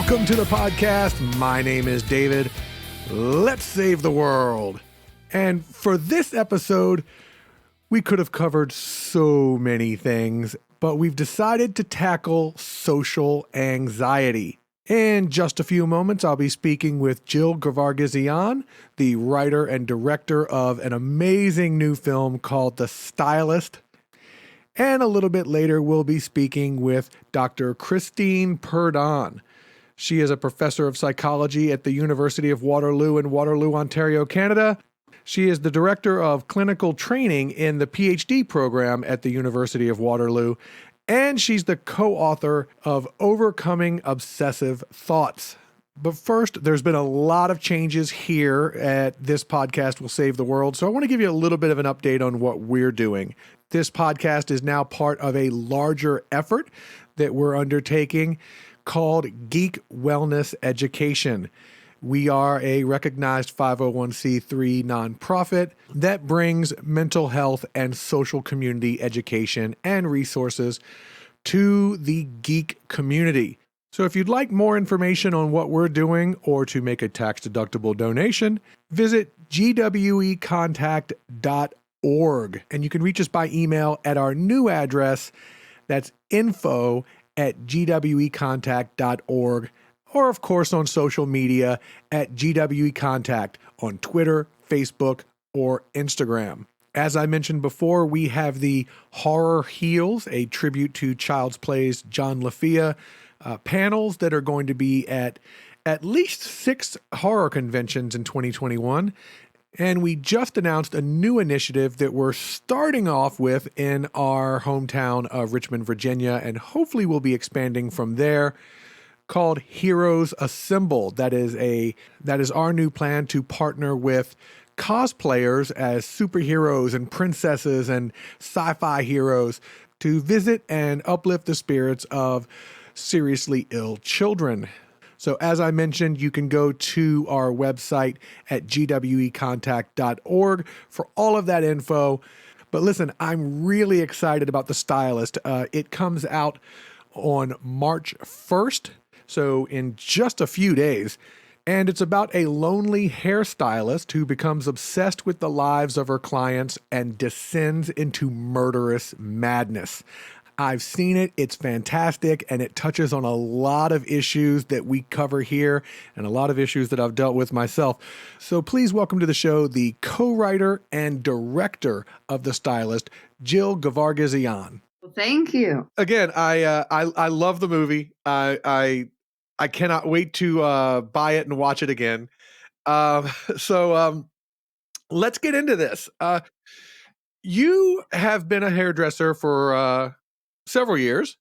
Welcome to the podcast. My name is David. Let's save the world. And for this episode, we could have covered so many things, but we've decided to tackle social anxiety. In just a few moments, I'll be speaking with Gervargizian, the writer and director of an amazing new film called The Stylist. And a little bit later, we'll be speaking with Dr. Christine Perdon. She is a professor of psychology at the University of Waterloo in Waterloo, Ontario, Canada. She is the director of clinical training in the PhD program at the University of Waterloo, and she's the co-author of Overcoming Obsessive Thoughts. But first, there's been a lot of changes here at This Podcast Will Save the World, so I want to give you a little bit of an update on what we're doing. This podcast is now part of a larger effort that we're undertaking called Geek Wellness Education. We are a recognized 501c3 nonprofit that brings mental health and social community education and resources to the geek community. So if you'd like more information on what we're doing or to make a tax-deductible donation, visit gwecontact.org. And you can reach us by email at our new address. That's info@gwecontact.org, or of course on social media at gwecontact on Twitter, Facebook, or Instagram. As I mentioned before, we have the Horror Heals, a tribute to Child's Play's John LaFia, panels that are going to be at least 6 horror conventions in 2021. And we just announced a new initiative that we're starting off with in our hometown of Richmond, Virginia, and hopefully we'll be expanding from there, called Heroes Assemble. That is our new plan to partner with cosplayers as superheroes and princesses and sci-fi heroes to visit and uplift the spirits of seriously ill children. So as I mentioned, you can go to our website at gwecontact.org for all of that info. But listen, I'm really excited about The Stylist. It comes out on March 1st, so in just a few days. And it's about a lonely hairstylist who becomes obsessed with the lives of her clients and descends into murderous madness. I've seen it. It's fantastic, and it touches on a lot of issues that we cover here and a lot of issues that I've dealt with myself. So please welcome to the show the co-writer and director of The Stylist, Gervargizian. Well, thank you. Again, I love the movie. I cannot wait to buy it and watch it again. So let's get into this. You have been a hairdresser for several years.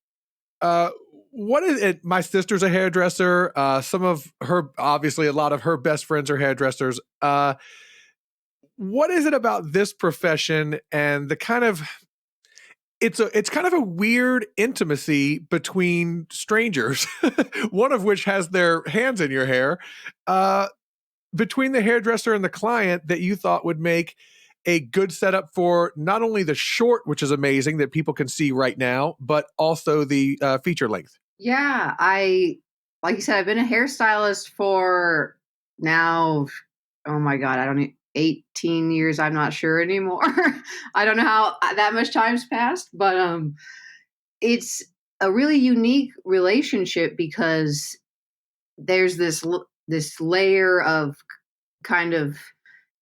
What is it? My sister's a hairdresser. Some of her, obviously, a lot of her best friends are hairdressers. What is it about this profession and the kind of, it's kind of a weird intimacy between strangers, one of which has their hands in your hair, between the hairdresser and the client that you thought would make a good setup for not only the short, which is amazing that people can see right now, but also the feature length. Yeah, like you said, I've been a hairstylist for now, oh my God, 18 years. I'm not sure anymore. I don't know how that much time's passed, but it's a really unique relationship because there's this layer of kind of,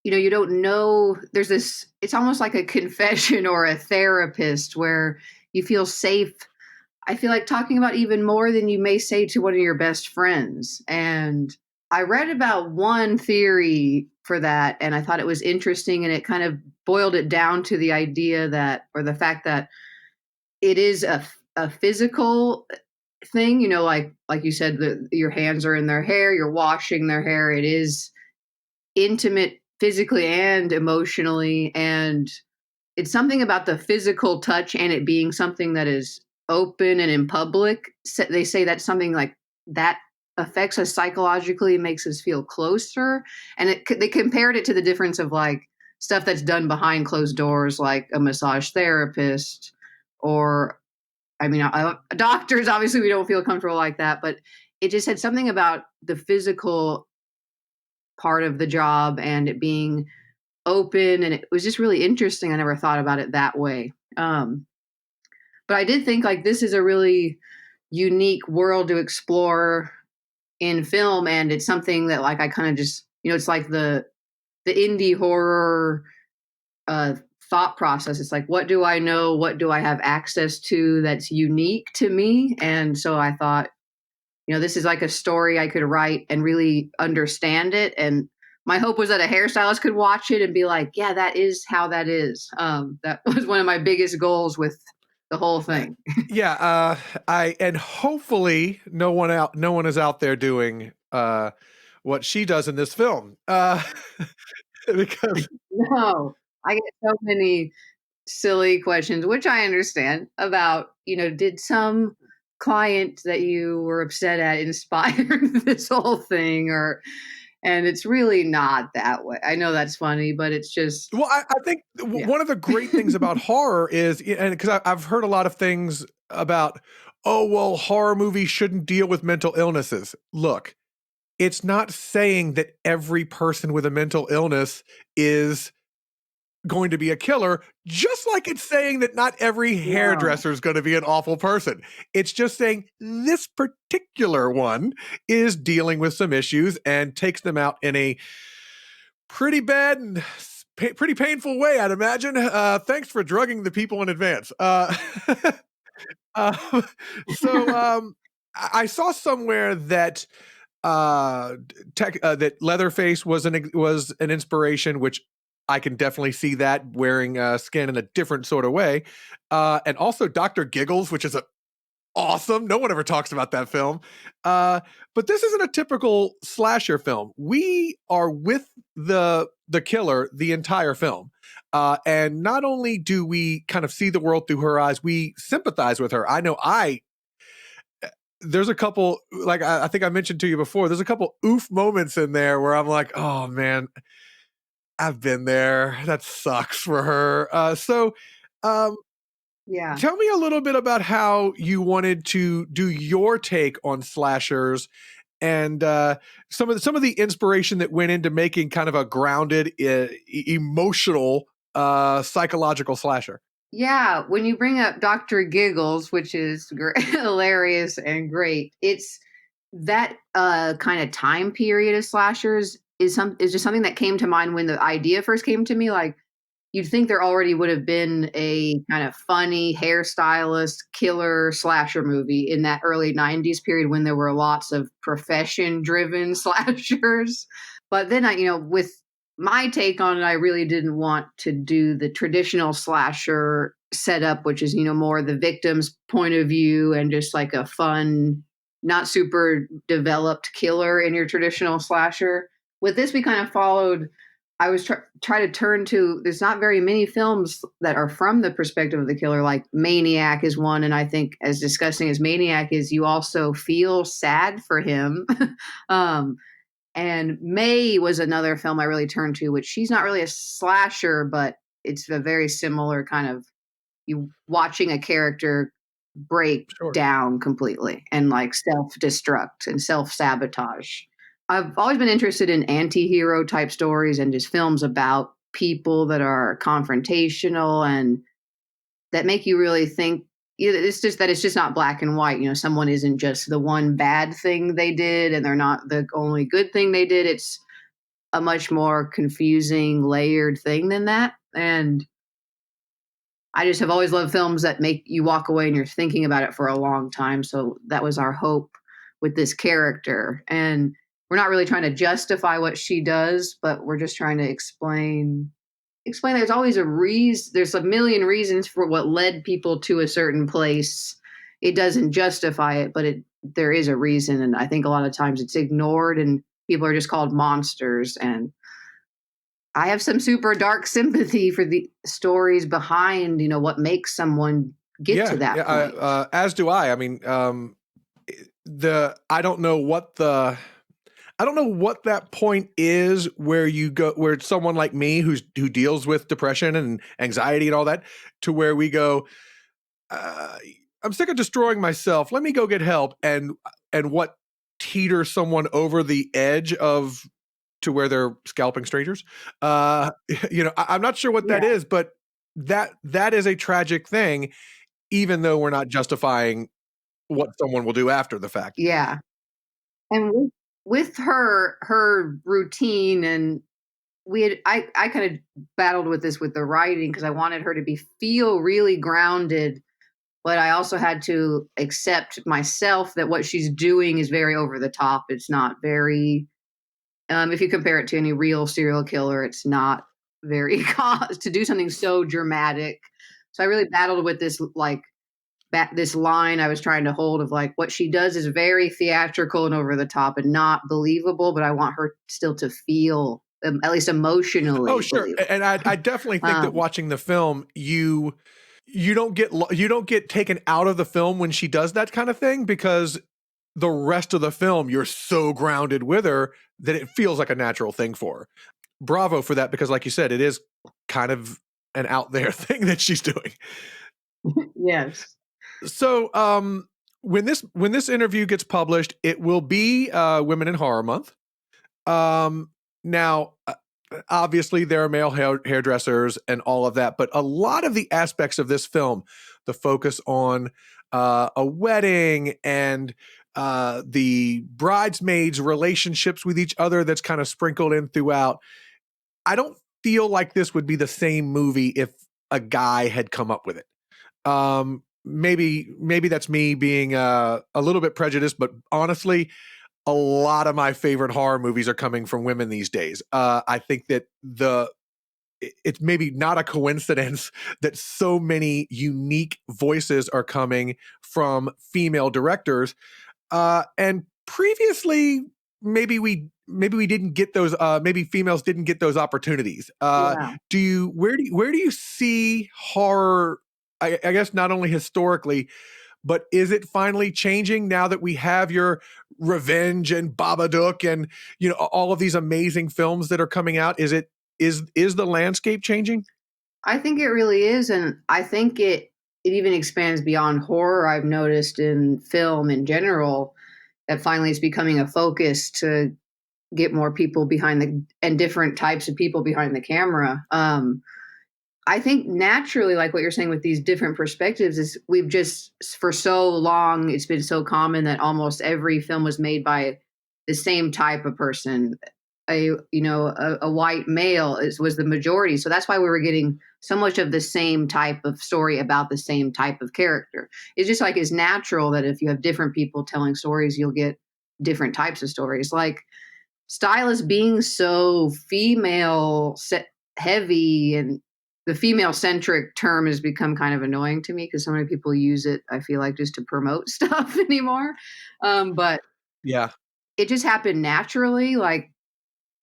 you don't know, it's almost like a confession or a therapist where you feel safe. I feel like talking about even more than you may say to one of your best friends. And I read about one theory for that, and I thought it was interesting, and it kind of boiled it down to the idea that, or the fact that it is a physical thing, like you said, your hands are in their hair, you're washing their hair. It is intimate physically and emotionally, and it's something about the physical touch and it being something that is open and in public. They say that's something like that affects us psychologically, makes us feel closer. And they compared it to the difference of like stuff that's done behind closed doors, like a massage therapist or, doctors. Obviously we don't feel comfortable like that, but it just said something about the physical part of the job and it being open, and it was just really interesting. I never thought about it that way. But I did think like this is a really unique world to explore in film, and it's something that like I kind of just, it's like the indie horror uh thought process. It's like, what do I know, what do I have access to that's unique to me? And so I thought, this is like a story I could write and really understand it. And my hope was that a hairstylist could watch it and be like, yeah, that is how that is. That was one of my biggest goals with the whole thing. Yeah, and hopefully no one is out there doing what she does in this film. Because No, I get so many silly questions, which I understand about, did some client that you were upset at inspire this whole thing, and it's really not that way. I know that's funny, but it's just, well, I think yeah. one of the great things about horror is, and because I've heard a lot of things about, oh, well, horror movies shouldn't deal with mental illnesses. Look, it's not saying that every person with a mental illness is going to be a killer, just like it's saying that not every hairdresser is going to be an awful person. It's just saying this particular one is dealing with some issues and takes them out in a pretty bad and pretty painful way, I'd imagine. Thanks for drugging the people in advance. Uh, so I saw somewhere that that Leatherface was an inspiration, which I can definitely see that, wearing skin in a different sort of way, and also Dr. Giggles, which is awesome. No one ever talks about that film, but this isn't a typical slasher film. We are with the killer the entire film. And not only do we kind of see the world through her eyes, we sympathize with her. I know there's a couple, like I think I mentioned to you before, there's a couple oof moments in there where I'm like, oh man, I've been there. That sucks for her. Yeah. Tell me a little bit about how you wanted to do your take on slashers, and some of the inspiration that went into making kind of a grounded, emotional, psychological slasher. Yeah, when you bring up Dr. Giggles, which is hilarious and great, it's that kind of time period of slashers is just something that came to mind when the idea first came to me. Like, you'd think there already would have been a kind of funny hairstylist killer slasher movie in that early 90s period when there were lots of profession driven slashers. But then with my take on it, I really didn't want to do the traditional slasher setup, which is, more the victim's point of view and just like a fun, not super developed killer in your traditional slasher. With this, we kind of followed, I was try to turn to, there's not very many films that are from the perspective of the killer. Like Maniac is one, and I think as disgusting as Maniac is, you also feel sad for him. And May was another film I really turned to, which she's not really a slasher, but it's a very similar kind of, you watching a character break Sure. down completely and like self-destruct and self-sabotage. I've always been interested in anti-hero type stories and just films about people that are confrontational and that make you really think. It's just that it's just not black and white. Someone isn't just the one bad thing they did and they're not the only good thing they did. It's a much more confusing, layered thing than that. And I just have always loved films that make you walk away and you're thinking about it for a long time. So that was our hope with this character. And we're not really trying to justify what she does, but we're just trying to explain there's always a reason. There's a million reasons for what led people to a certain place. It doesn't justify it, but there is a reason. And I think a lot of times it's ignored and people are just called monsters. And I have some super dark sympathy for the stories behind, what makes someone get to that point. As do I. I mean, I don't know what that point is where where someone like me who deals with depression and anxiety and all that, to where we go, I'm sick of destroying myself. Let me go get help. And what teeter someone over the edge of to where they're scalping strangers. I'm not sure what that Yeah. is, but that is a tragic thing, even though we're not justifying what someone will do after the fact. Yeah. And with her routine, and I kind of battled with this with the writing because I wanted her to feel really grounded, but I also had to accept myself that what she's doing is very over the top. It's not very if you compare it to any real serial killer, it's not very to do something so dramatic. So I really battled with this this line I was trying to hold of like what she does is very theatrical and over the top and not believable, but I want her still to feel at least Oh, emotionally sure. believable. And I definitely think that Um, watching the film, you don't get taken out of the film when she does that kind of thing, because the rest of the film you're so grounded with her that it feels like a natural thing for her. Bravo for that, because like you said, it is kind of an out there thing that she's doing. yes. So, when this interview gets published, it will be Women in Horror Month. Now, obviously, there are male hairdressers and all of that, but a lot of the aspects of this film, the focus on a wedding and the bridesmaids' relationships with each other, that's kind of sprinkled in throughout. I don't feel like this would be the same movie if a guy had come up with it. Maybe that's me being a little bit prejudiced, but honestly, a lot of my favorite horror movies are coming from women these days. I think that it's maybe not a coincidence that so many unique voices are coming from female directors. And previously, maybe we didn't get those. Maybe females didn't get those opportunities. Yeah. Where do you see horror? I guess not only historically, but is it finally changing now that we have your Revenge and Babadook and all of these amazing films that are coming out? Is the landscape changing? I think it really is, and I think it even expands beyond horror. I've noticed in film in general that finally it's becoming a focus to get more people behind the and different types of people behind the camera. I think naturally, like what you're saying with these different perspectives, is we've just for so long it's been so common that almost every film was made by the same type of person. A white male was the majority, so that's why we were getting so much of the same type of story about the same type of character. It's just like it's natural that if you have different people telling stories, you'll get different types of stories. Like Stylist being so heavy, and the female centric term has become kind of annoying to me because so many people use it, I feel like, just to promote stuff anymore. But Yeah. it just happened naturally. Like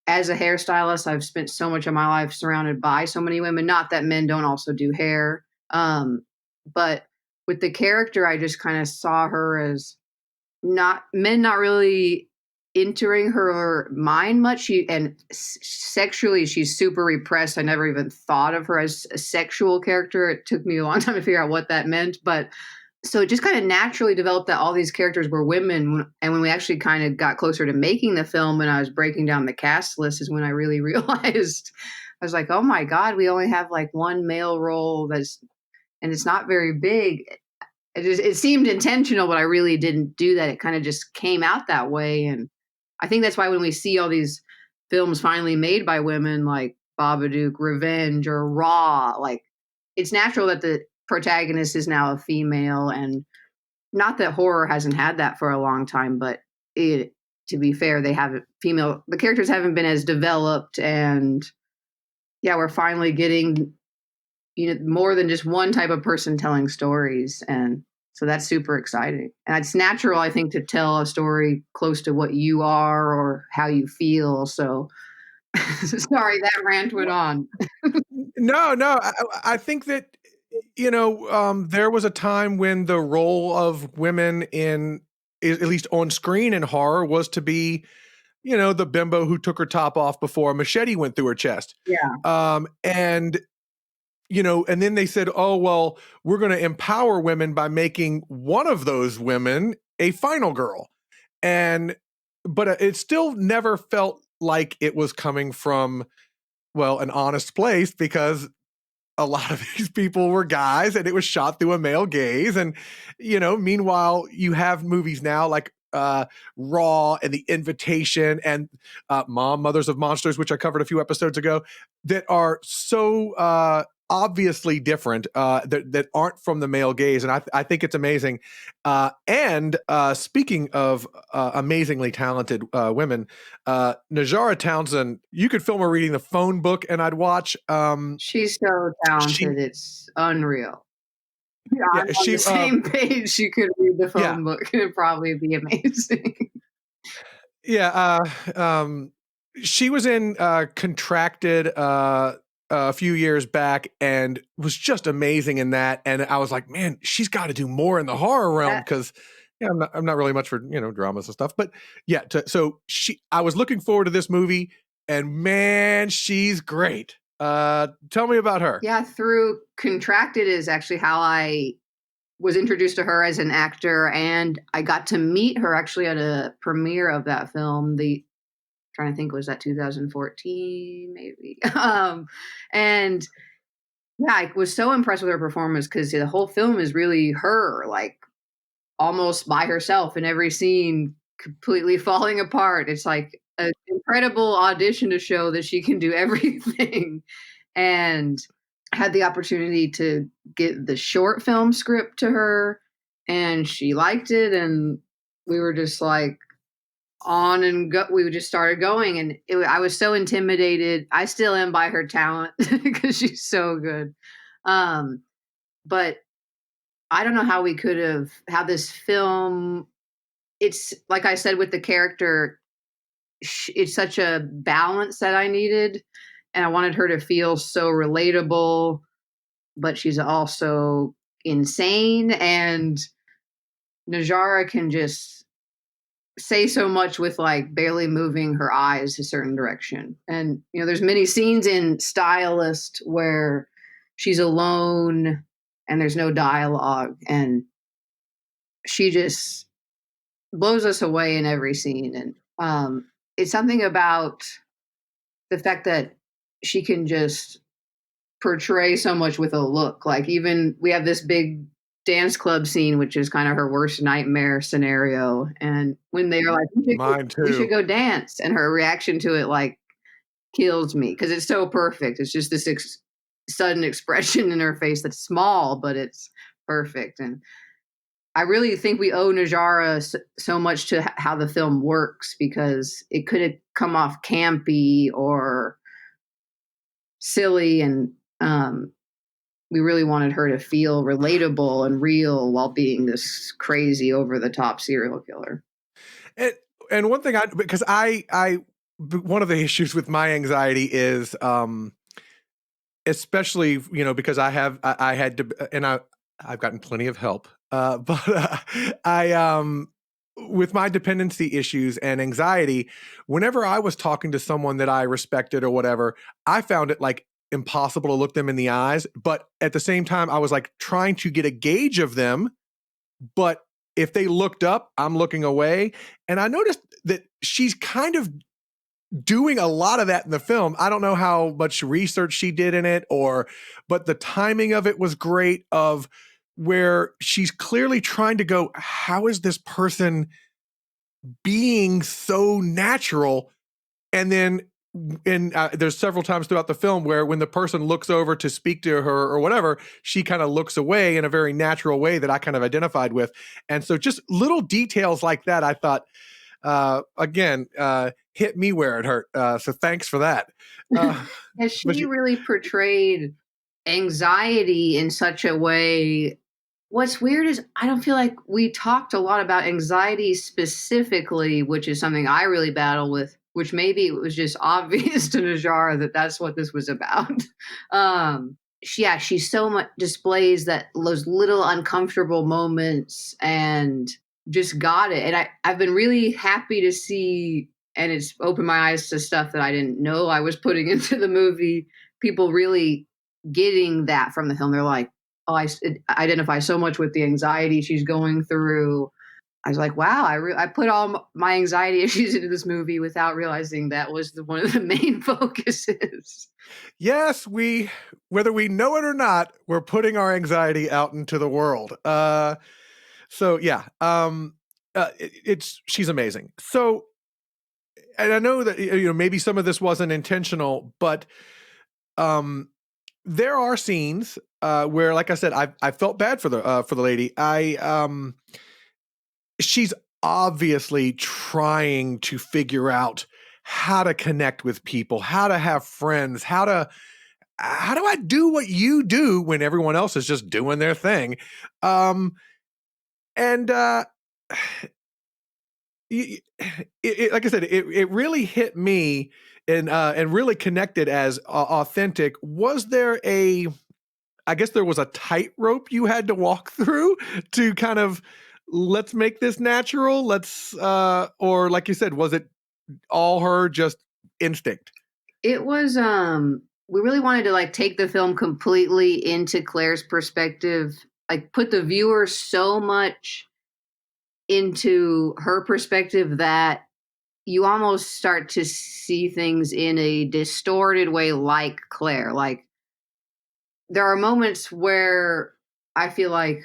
as a hairstylist, I've spent so much of my life surrounded by so many women. Not that men don't also do hair, but with the character, I just kind of saw her as not really entering her mind much. Sexually, she's super repressed. I never even thought of her as a sexual character. It took me a long time to figure out what that meant, but so it just kind of naturally developed that all these characters were women. And when we actually kind of got closer to making the film and I was breaking down the cast list is when I really realized, I was like, oh my God, we only have like one male role and it's not very big. It seemed intentional, but I really didn't do that. It kind of just came out that way. And I think that's why when we see all these films finally made by women like Babadook, Revenge, or Raw, like it's natural that the protagonist is now a female. And not that horror hasn't had that for a long time, but to be fair, the characters haven't been as developed. And yeah, we're finally getting more than just one type of person telling stories. And so that's super exciting. And it's natural, I think, to tell a story close to what you are or how you feel. So sorry, that rant went on. No. I think that there was a time when the role of women at least on screen in horror, was to be the bimbo who took her top off before a machete went through her chest. Yeah. And and then they said, oh, well, we're going to empower women by making one of those women a final girl. And but it still never felt like it was coming from, well, an honest place, because a lot of these people were guys and it was shot through a male gaze. And, meanwhile, you have movies now like Raw and The Invitation and Mothers of Monsters, which I covered a few episodes ago, that are so obviously different, that aren't from the male gaze. And I think it's amazing. And speaking of amazingly talented women, Najara Townsend, you could film her reading the phone book and I'd watch. She's so She, talented, it's unreal. Yeah, I'm yeah, on the same page. She could read the yeah, phone book. It'd probably be amazing. yeah. She was in Contracted a few years back and was just amazing in that. And I was like, man, she's got to do more in the horror realm, That because I'm not really much for dramas and stuff. But yeah, I was looking forward to this movie, and man, she's great. Tell me about her. Yeah, through Contracted is actually how I was introduced to her as an actor, and I got to meet her actually at a premiere of that film. Trying to think, was that 2014 maybe? And yeah, I was so impressed with her performance because the whole film is really her, like almost by herself in every scene, completely falling apart. It's like an incredible audition to show that she can do everything. And I had the opportunity to get the short film script to her, and she liked it. And we were just like on and go. We just started going, and I was so intimidated. I still am by her talent because she's so good. Um, but I don't know how we could have how this film. It's like I said with the character, it's such a balance that I needed, and I wanted her to feel so relatable, but she's also insane. And Najara can just say so much with like barely moving her eyes a certain direction. And there's many scenes in Stylist where she's alone and there's no dialogue, and she just blows us away in every scene. And it's something about the fact that she can just portray so much with a look. Like, even we have this big dance club scene, which is kind of her worst nightmare scenario. And when they are like, Mine we should too. go dance, and her reaction to it like kills me because it's so perfect. It's just this sudden expression in her face that's small, but it's perfect. And I really think we owe Najara so much to how the film works, because it could have come off campy or silly, and we really wanted her to feel relatable and real while being this crazy over the top serial killer. And one thing because one of the issues with my anxiety is, especially, because I had to, and I've gotten plenty of help, but I with my dependency issues and anxiety, whenever I was talking to someone that I respected or whatever, I found it like impossible to look them in the eyes. But at the same time, I was like trying to get a gauge of them. But if they looked up, I'm looking away. And I noticed that she's kind of doing a lot of that in the film. I don't know how much research she did in it, but the timing of it was great, of where she's clearly trying to go, how is this person being so natural? And then there's several times throughout the film where when the person looks over to speak to her or whatever, she kind of looks away in a very natural way that I kind of identified with. And so just little details like that, I thought, again, hit me where it hurt. So thanks for that. And she really portrayed anxiety in such a way. What's weird is I don't feel like we talked a lot about anxiety specifically, which is something I really battle with, which maybe it was just obvious to Najara that that's what this was about. She so much displays that those little uncomfortable moments and just got it. And I've been really happy to see, and it's opened my eyes to stuff that I didn't know I was putting into the movie. People really getting that from the film. They're like, oh, I identify so much with the anxiety she's going through. I was like, wow, I put all my anxiety issues into this movie without realizing that was one of the main focuses. Yes, whether we know it or not, we're putting our anxiety out into the world. So yeah, she's amazing. So, and I know that maybe some of this wasn't intentional, but there are scenes where, like I said, I felt bad for the lady. She's obviously trying to figure out how to connect with people, how to have friends, how do I do what you do when everyone else is just doing their thing? And like I said, it really hit me and really connected as authentic. Was there I guess there was a tightrope you had to walk through to kind of, let's make this natural. Or like you said, was it all her just instinct? It was, we really wanted to like take the film completely into Claire's perspective, like put the viewer so much into her perspective that you almost start to see things in a distorted way, like Claire. Like there are moments where I feel like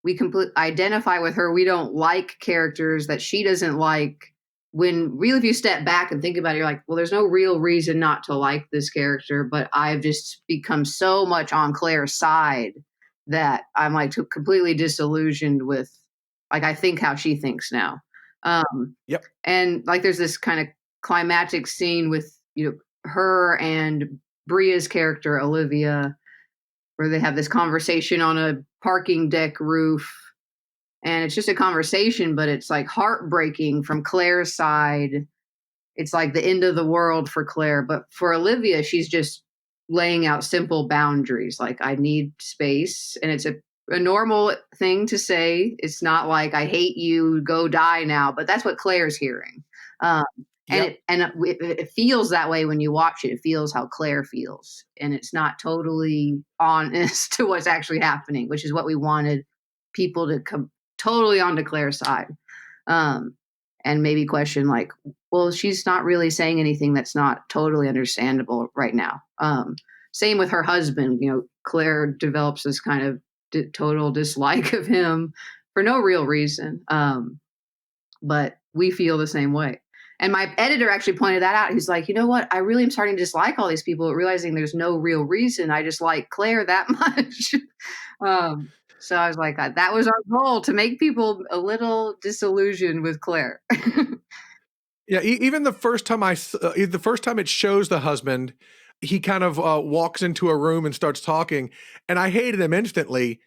we identify with her. We don't like characters that she doesn't like. When really, if you step back and think about it, you're like, well, there's no real reason not to like this character, but I've just become so much on Claire's side that I'm like completely disillusioned with, like, I think how she thinks now. Yep. And like, there's this kind of climactic scene with, her and Bria's character, Olivia, where they have this conversation on a parking deck roof. And it's just a conversation, but it's like heartbreaking from Claire's side. It's like the end of the world for Claire. But for Olivia, she's just laying out simple boundaries. Like, I need space. And it's a normal thing to say. It's not like, I hate you, go die now. But that's what Claire's hearing. Yep. It feels that way when you watch it. It feels how Claire feels. And it's not totally honest to what's actually happening, which is what we wanted people to come totally onto Claire's side. And maybe question like, well, she's not really saying anything that's not totally understandable right now. Same with her husband. Claire develops this kind of total dislike of him for no real reason. But we feel the same way. And my editor actually pointed that out. He's like, you know what? I really am starting to dislike all these people, realizing there's no real reason. I just like Claire that much. So I was like, that was our goal, to make people a little disillusioned with Claire. Yeah. Even the first time it shows the husband, he kind of walks into a room and starts talking, and I hated him instantly.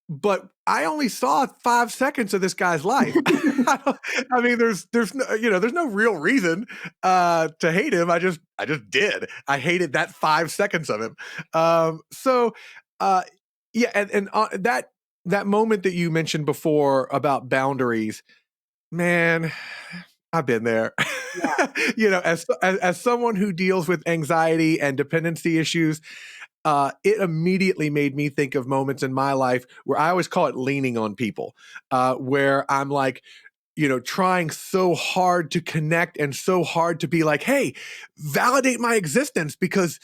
But I only saw 5 seconds of this guy's life. I mean, there's no real reason to hate him. I just did. I hated that 5 seconds of him. Yeah, and that moment that you mentioned before about boundaries, man, I've been there. Yeah. As someone who deals with anxiety and dependency issues, it immediately made me think of moments in my life where I always call it leaning on people, where I'm like, trying so hard to connect and so hard to be like, hey, validate my existence, because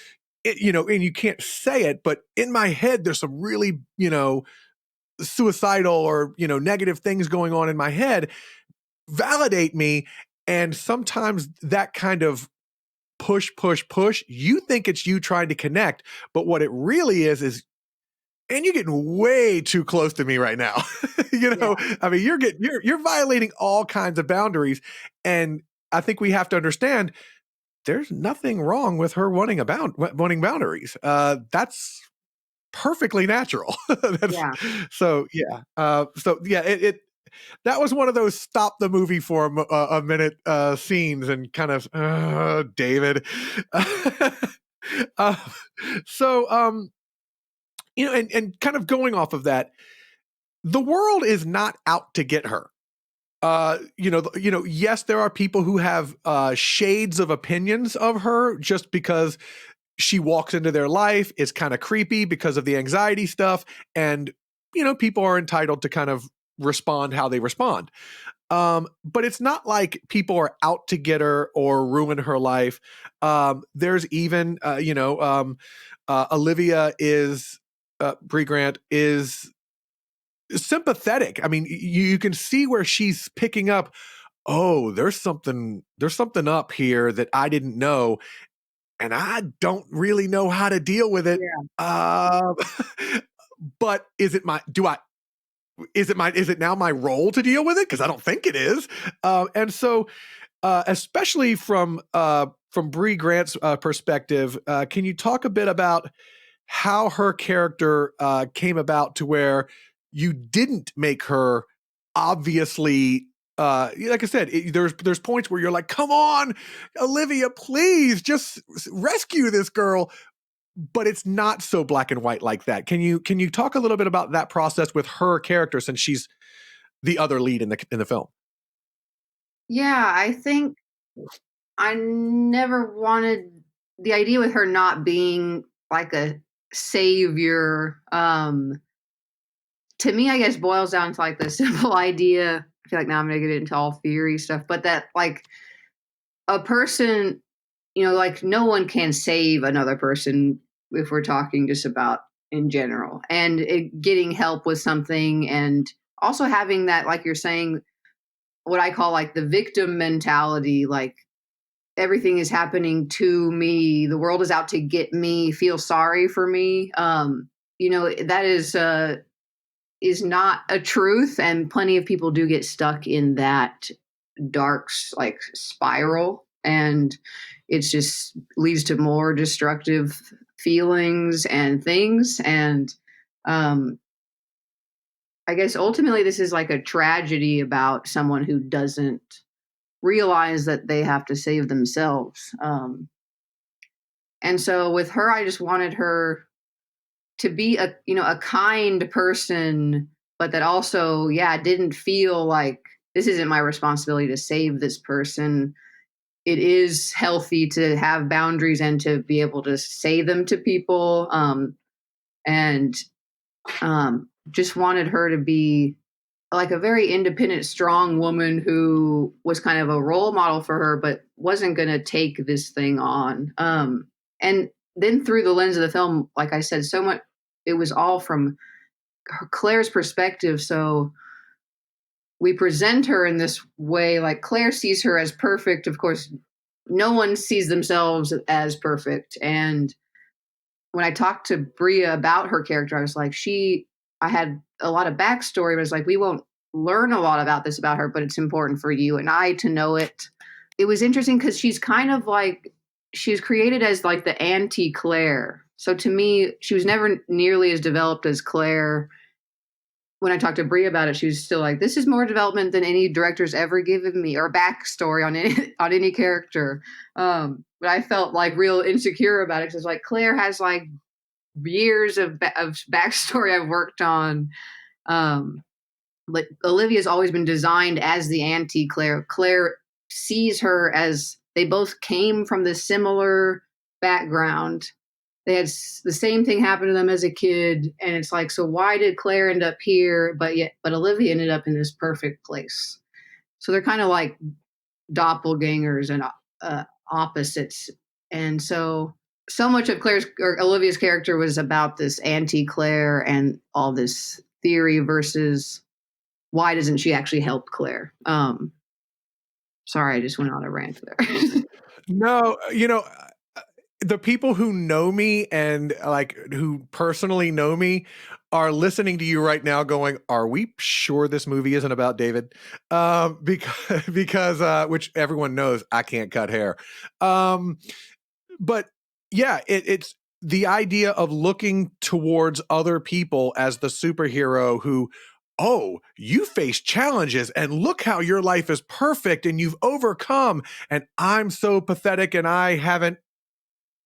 and you can't say it, but in my head, there's some really, suicidal or, negative things going on in my head. Validate me. And sometimes that kind of push, you think it's you trying to connect, but what it really is, and you're getting way too close to me right now. Yeah. I mean, you're violating all kinds of boundaries. And I think we have to understand there's nothing wrong with her wanting boundaries. That's perfectly natural. Yeah. It that was one of those stop the movie for a minute scenes and kind of David. uh, and kind of going off of that, the world is not out to get her. Yes, there are people who have shades of opinions of her just because she walks into their life. It's kind of creepy because of the anxiety stuff, and people are entitled to kind of respond how they respond. But it's not like people are out to get her or ruin her life. There's even, Olivia is, Bree Grant is sympathetic. I mean, you can see where she's picking up, oh, there's something up here that I didn't know, and I don't really know how to deal with it. Yeah. But is it now my role to deal with it? Because I don't think it is. And so, especially from Bree Grant's perspective, can you talk a bit about how her character came about to where you didn't make her obviously, like I said, there's points where you're like, come on, Olivia, please just rescue this girl, but it's not so black and white like that. Can you talk a little bit about that process with her character, since she's the other lead in the film? Yeah, I think I never wanted the idea with her not being like a savior. To me, I guess boils down to like the simple idea. I feel like now I'm gonna get into all theory stuff, but that like a person, like no one can save another person if we're talking just about in general, and getting help with something, and also having that, like you're saying, what I call like the victim mentality, like everything is happening to me, the world is out to get me, feel sorry for me. That is not a truth, and plenty of people do get stuck in that dark like spiral, and it's just leads to more destructive feelings and things. And I guess ultimately this is like a tragedy about someone who doesn't realize that they have to save themselves. And so with her, I just wanted her to be a kind person, but that also, yeah, didn't feel like this isn't my responsibility to save this person. It is healthy to have boundaries and to be able to say them to people. And just wanted her to be like a very independent, strong woman who was kind of a role model for her, but wasn't going to take this thing on. And then through the lens of the film, like I said, so much, it was all from Claire's perspective. So we present her in this way, like Claire sees her as perfect. Of course, no one sees themselves as perfect. And when I talked to Bria about her character, I was like, I had a lot of backstory, but it's like, we won't learn a lot about this about her, but it's important for you and I to know it. It was interesting because she's kind of like, she was created as like the anti-Claire. So to me, she was never nearly as developed as Claire. When I talked to Brie about it, she was still like, this is more development than any director's ever given me, or backstory on any character. But I felt like real insecure about it, because like Claire has like years of backstory I've worked on. But Olivia's always been designed as the anti-Claire. Claire sees her as they both came from the similar background. They had the same thing happen to them as a kid, and it's like, so why did Claire end up here, but Olivia ended up in this perfect place? So they're kind of like doppelgangers and opposites. And so much of Olivia's character was about this anti-Claire and all this theory versus why doesn't she actually help Claire? Sorry, I just went on a rant there. No, the people who know me and like who personally know me are listening to you right now going, are we sure this movie isn't about David? Because which everyone knows I can't cut hair. But yeah, it's the idea of looking towards other people as the superhero who, oh, you face challenges and look how your life is perfect and you've overcome, and I'm so pathetic and I haven't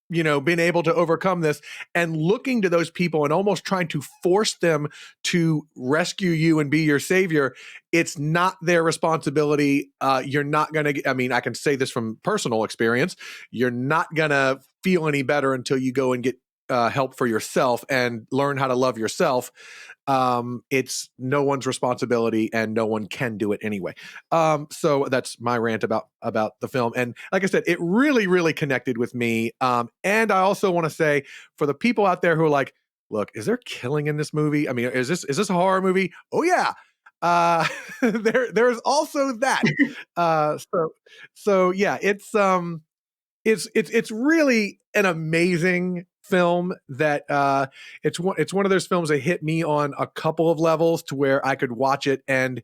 been able to overcome this, and looking to those people and almost trying to force them to rescue you and be your savior. It's not their responsibility. You're not going to, I mean, I can say this from personal experience. You're not going to feel any better until you go and get help for yourself and learn how to love yourself, it's no one's responsibility and no one can do it anyway. So that's my rant about the film. And like I said, it really, really connected with me. And I also want to say, for the people out there who are like, look, is there killing in this movie? I mean, is this a horror movie? Oh yeah. There's also that. So yeah, it's really an amazing film that it's one of those films that hit me on a couple of levels to where I could watch it and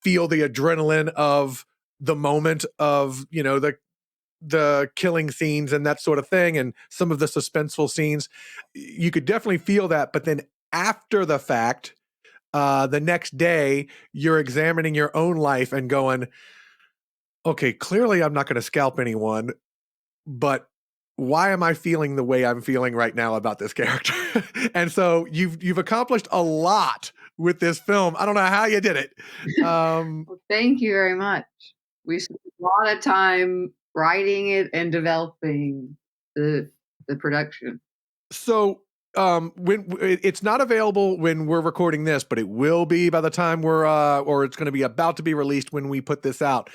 feel the adrenaline of the moment of, you know, the killing scenes and that sort of thing, and some of the suspenseful scenes. You could definitely feel that, but then after the fact, the next day, you're examining your own life and going, okay, clearly I'm not going to scalp anyone, but why am I feeling the way I'm feeling right now about this character? And so you've accomplished a lot with this film. I don't know how you did it. Well, thank you very much. We spent a lot of time writing it and developing the production. So when it's not available when we're recording this, but it will be by the time we're or it's going to be about to be released when we put this out.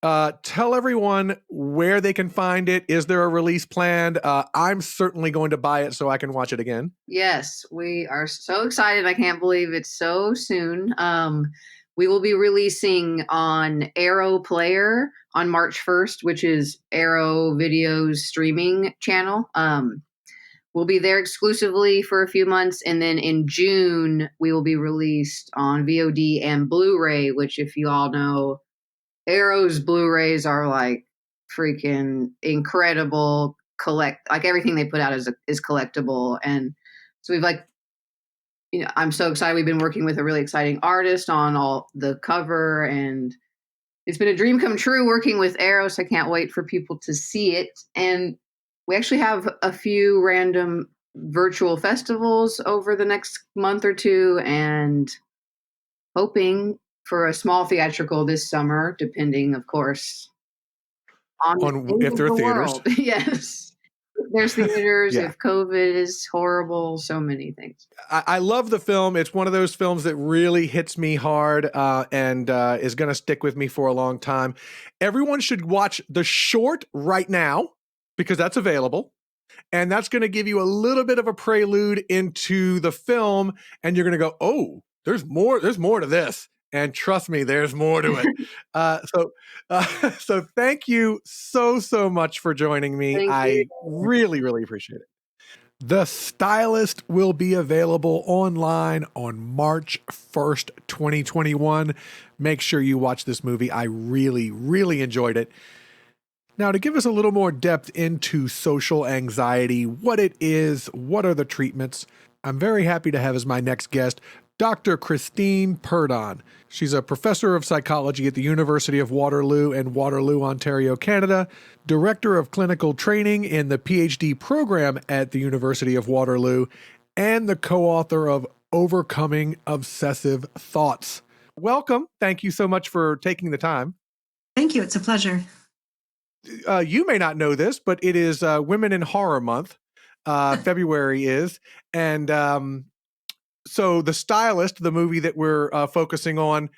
Tell everyone where they can find it. Is there a release planned? I'm certainly going to buy it so I can watch it again. Yes, we are so excited. I can't believe it's so soon. We will be releasing on Arrow Player on March 1st, which is Arrow Video's streaming channel. We'll be there exclusively for a few months, and then in June we will be released on VOD and Blu-ray, which, if you all know, Arrow's Blu-rays are like freaking incredible. Like everything they put out is collectible, and so we've like, you know, I'm so excited. We've been working with a really exciting artist on all the cover, and it's been a dream come true working with Arrow. So I can't wait for people to see it. And we actually have a few random virtual festivals over the next month or two, and hoping for a small theatrical this summer, depending, of course, on the end If of there are the theaters. world. Yes. If there's theaters, Yeah. if COVID is horrible, so many things. I love the film. It's one of those films that really hits me hard and is going to stick with me for a long time. Everyone should watch the short right now because that's available. And that's going to give you a little bit of a prelude into the film. And you're going to go, oh, there's more to this. And trust me, there's more to it. So thank you so much for joining me. Thank you. I really, really appreciate it. The Stylist will be available online on March 1st, 2021. Make sure you watch this movie. I really, really enjoyed it. Now, to give us a little more depth into social anxiety, what it is, what are the treatments, I'm very happy to have as my next guest Dr. Christine Perdon. She's a professor of psychology at the University of Waterloo in Waterloo, Ontario, Canada, director of clinical training in the PhD program at the University of Waterloo, and the co-author of Overcoming Obsessive Thoughts. Welcome. Thank you so much for taking the time. Thank you. It's a pleasure. You may not know this, but it is Women in Horror Month. February is. And so The Stylist, the movie that we're focusing on,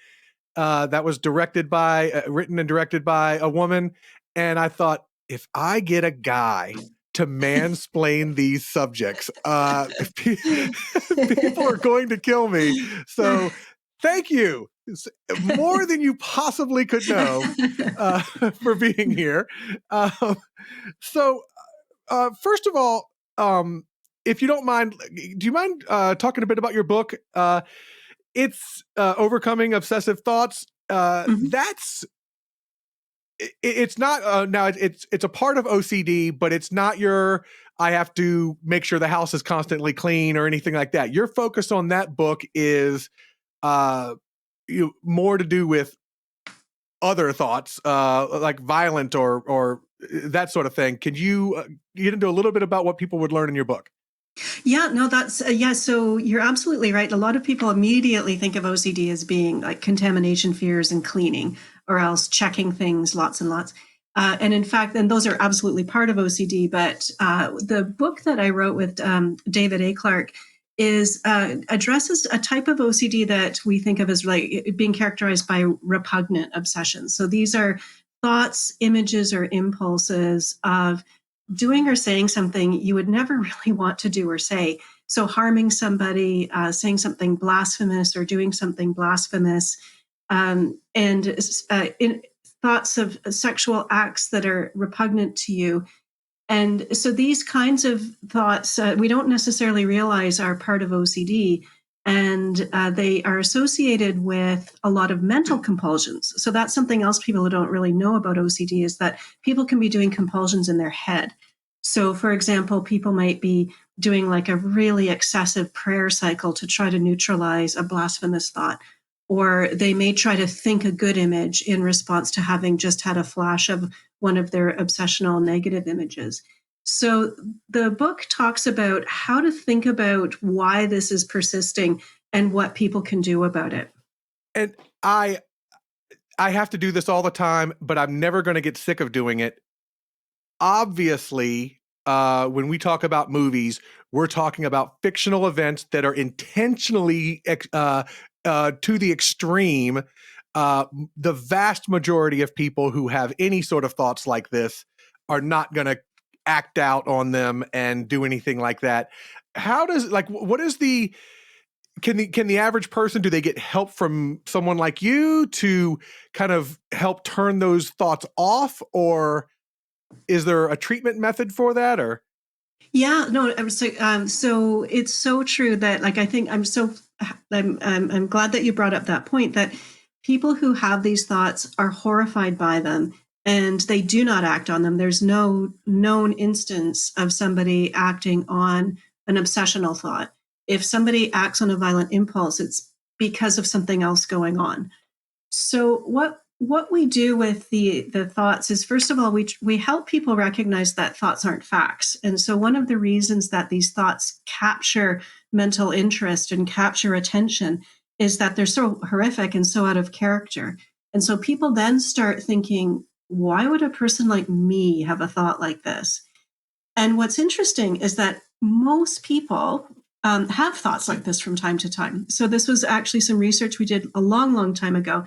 that was written and directed by a woman. And I thought, if I get a guy to mansplain these subjects, people are going to kill me. So thank you. It's more than you possibly could know for being here. So first of all, if you don't mind, do you mind talking a bit about your book? It's Overcoming Obsessive Thoughts. That's it's not now it's a part of OCD, but it's not your I have to make sure the house is constantly clean or anything like that. Your focus on that book is more to do with other thoughts, like violent or that sort of thing. Can you get into a little bit about what people would learn in your book? Yeah, no, that's, so you're absolutely right. A lot of people immediately think of OCD as being like contamination fears and cleaning, or else checking things lots and lots. And in fact, and those are absolutely part of OCD. But the book that I wrote with David A. Clark is addresses a type of OCD that we think of as like being characterized by repugnant obsessions. So these are thoughts, images, or impulses of doing or saying something you would never really want to do or say. So harming somebody, saying something blasphemous, or doing something blasphemous, and in thoughts of sexual acts that are repugnant to you. And so these kinds of thoughts, we don't necessarily realize are part of OCD, and they are associated with a lot of mental compulsions. So that's something else people don't really know about OCD, is that people can be doing compulsions in their head. So for example, people might be doing like a really excessive prayer cycle to try to neutralize a blasphemous thought, or they may try to think a good image in response to having just had a flash of one of their obsessional negative images. So the book talks about how to think about why this is persisting and what people can do about it. And I have to do this all the time, but I'm never going to get sick of doing it. Obviously, when we talk about movies, we're talking about fictional events that are intentionally to the extreme. The vast majority of people who have any sort of thoughts like this are not going to act out on them and do anything like that. How does, like, what is the, can the average person, do they get help from someone like you to kind of help turn those thoughts off, or is there a treatment method for that? Or yeah, no, so it's so true that, like, I think I'm glad that you brought up that point, that people who have these thoughts are horrified by them and they do not act on them. There's no known instance of somebody acting on an obsessional thought. If somebody acts on a violent impulse, it's because of something else going on. So what we do with the thoughts is, first of all, we help people recognize that thoughts aren't facts. And so one of the reasons that these thoughts capture mental interest and capture attention is that they're so horrific and so out of character. And so people then start thinking, why would a person like me have a thought like this? And what's interesting is that most people have thoughts like this from time to time. So this was actually some research we did a long, long time ago,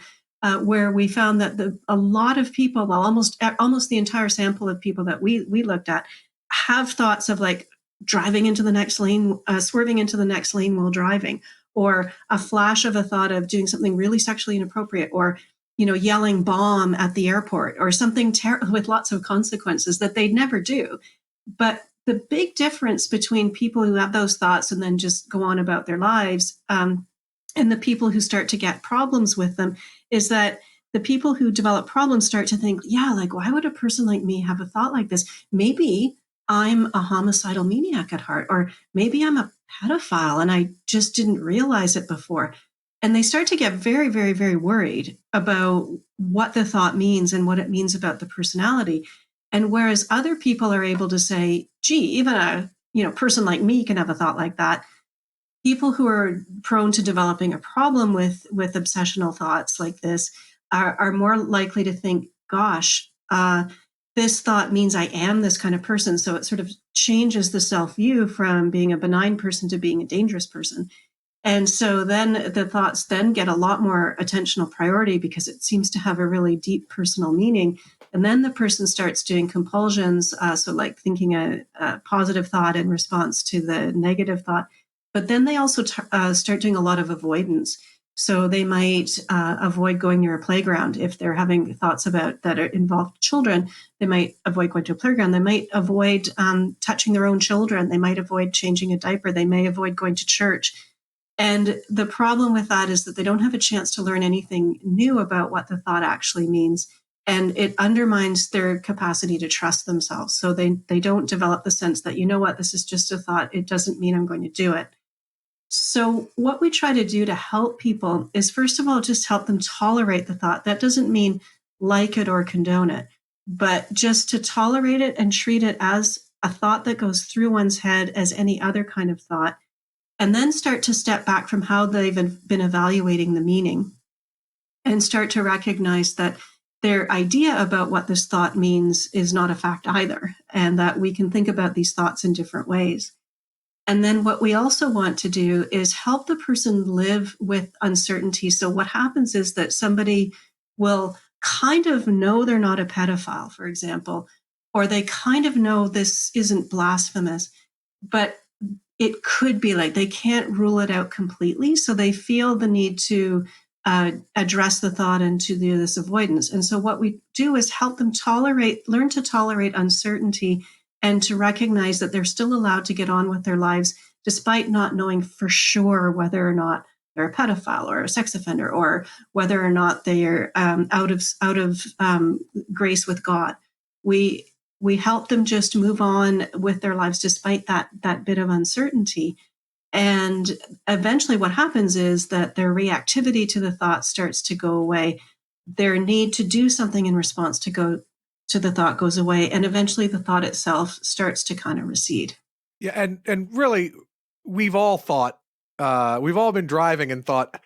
where we found that a lot of people, well, almost the entire sample of people that we looked at, have thoughts of like driving into the next lane, swerving into the next lane while driving, or a flash of a thought of doing something really sexually inappropriate, or yelling bomb at the airport, or something with lots of consequences that they'd never do. But the big difference between people who have those thoughts and then just go on about their lives, and the people who start to get problems with them, is that the people who develop problems start to think, yeah, like, why would a person like me have a thought like this? Maybe I'm a homicidal maniac at heart, or maybe I'm a pedophile and I just didn't realize it before. And they start to get very, very, very worried about what the thought means and what it means about the personality. And whereas other people are able to say, gee, even a person like me can have a thought like that, people who are prone to developing a problem with obsessional thoughts like this are more likely to think, gosh, this thought means I am this kind of person. So it sort of changes the self-view from being a benign person to being a dangerous person. And so then the thoughts then get a lot more attentional priority because it seems to have a really deep personal meaning. And then the person starts doing compulsions, so like thinking a positive thought in response to the negative thought. But then they also start doing a lot of avoidance. So they might avoid going near a playground. If they're having thoughts about that involve children, they might avoid going to a playground. They might avoid touching their own children. They might avoid changing a diaper. They may avoid going to church. And the problem with that is that they don't have a chance to learn anything new about what the thought actually means. And it undermines their capacity to trust themselves. So they don't develop the sense that, this is just a thought. It doesn't mean I'm going to do it. So what we try to do to help people is, first of all, just help them tolerate the thought. That doesn't mean like it or condone it, but just to tolerate it and treat it as a thought that goes through one's head as any other kind of thought. And then start to step back from how they've been evaluating the meaning and start to recognize that their idea about what this thought means is not a fact either, and that we can think about these thoughts in different ways. And then what we also want to do is help the person live with uncertainty. So what happens is that somebody will kind of know they're not a pedophile, for example, or they kind of know this isn't blasphemous, but it could be, like, they can't rule it out completely. So they feel the need to address the thought and to do this avoidance. And so what we do is help them learn to tolerate uncertainty, and to recognize that they're still allowed to get on with their lives despite not knowing for sure whether or not they're a pedophile or a sex offender, or whether or not they're out of grace with God. We help them just move on with their lives despite that bit of uncertainty. And eventually what happens is that their reactivity to the thought starts to go away. Their need to do something in response to the thought goes away, and eventually the thought itself starts to kind of recede. Yeah, and really, we've all been driving and thought,